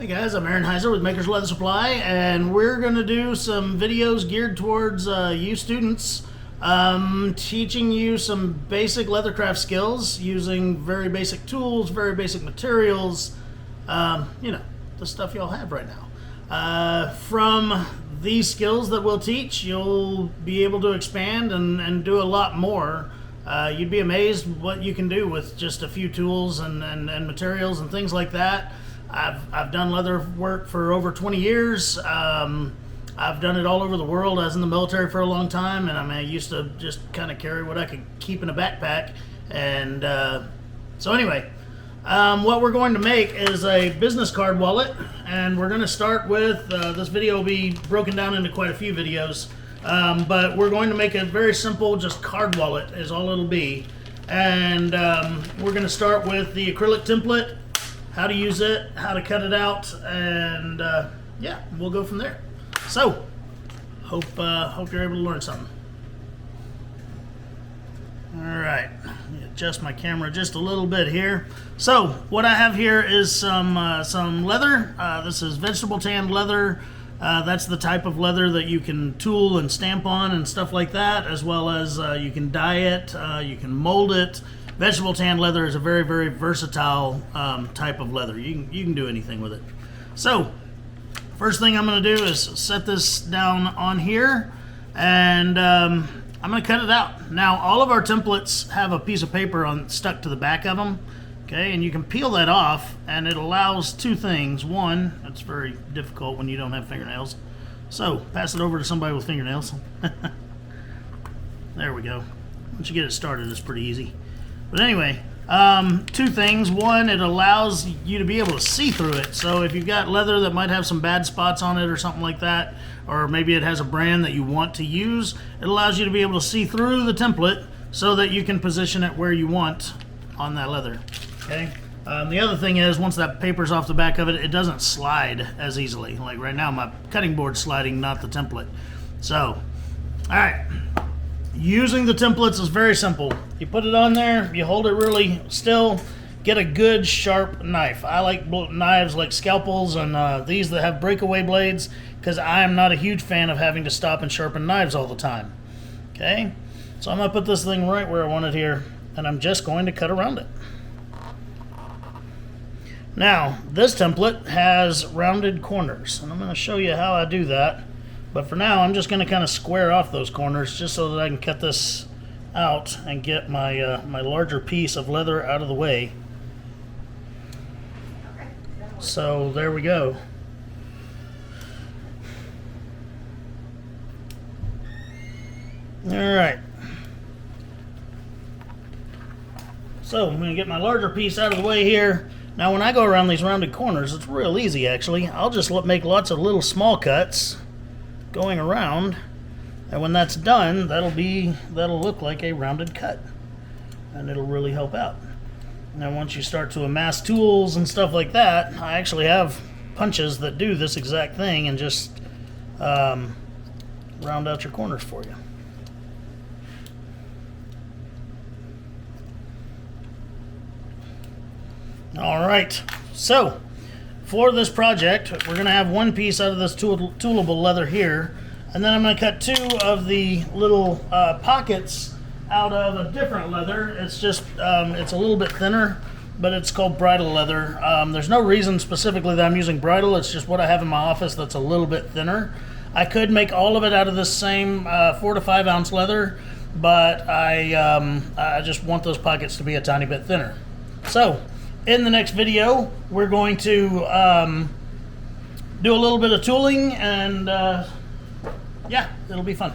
Hey guys, I'm Aaron Heiser with Maker's Leather Supply, and we're going to do some videos geared towards you students, teaching you some basic leathercraft skills using very basic tools, very basic materials, you know, the stuff y'all have right now. From these skills that we'll teach, you'll be able to expand and do a lot more. You'd be amazed what you can do with just a few tools and materials and things like that. I've done leather work for over 20 years. I've done it all over the world. I was in the military for a long time, and I used to just kind of carry what I could keep in a backpack. And so anyway, what we're going to make is a business card wallet, and we're going to start with, this video will be broken down into quite a few videos, but we're going to make a very simple, just card wallet is all it'll be. And we're going to start with the acrylic template, how to use it, how to cut it out, and yeah, we'll go from there. So, hope you're able to learn something. All right, let me adjust my camera just a little bit here. So, what I have here is some leather. This is vegetable tanned leather. That's the type of leather that you can tool and stamp on and stuff like that, as well as you can dye it, you can mold it. Vegetable tanned leather is a very, very versatile type of leather. You can do anything with it. So, first thing I'm going to do is set this down on here, and I'm going to cut it out. Now, all of our templates have a piece of paper stuck to the back of them, okay, and you can peel that off, and it allows two things. One, it's very difficult when you don't have fingernails, so pass it over to somebody with fingernails. There we go. Once you get it started, it's pretty easy. But anyway, two things. One, it allows you to be able to see through it. So if you've got leather that might have some bad spots on it or something like that, or maybe it has a brand that you want to use, it allows you to be able to see through the template so that you can position it where you want on that leather. Okay. The other thing is, once that paper's off the back of it, it doesn't slide as easily. Like right now, my cutting board's sliding, not the template. So, all right. Using the templates is very simple. You put it on there, you hold it really still, get a good sharp knife. I like knives like scalpels and these that have breakaway blades, because I am not a huge fan of having to stop and sharpen knives all the time. Okay, so I'm going to put this thing right where I want it here, and I'm just going to cut around it. Now, this template has rounded corners, and I'm going to show you how I do that. But for now, I'm just going to kind of square off those corners just so that I can cut this out and get my my larger piece of leather out of the way. So there we go. All right. So I'm going to get my larger piece out of the way here. Now when I go around these rounded corners, it's real easy actually. I'll just make lots of little small cuts going around, and when that's done, that'll look like a rounded cut, and it'll really help out. Now once you start to amass tools and stuff like that, I actually have punches that do this exact thing and just round out your corners for you. All right, so for this project, we're going to have one piece out of this toolable leather here, and then I'm going to cut two of the little pockets out of a different leather. It's just, it's a little bit thinner, but it's called bridle leather. There's no reason specifically that I'm using bridle, it's just what I have in my office that's a little bit thinner. I could make all of it out of this same 4 to 5 ounce leather, but I just want those pockets to be a tiny bit thinner. So, in the next video, we're going to do a little bit of tooling, and yeah, it'll be fun.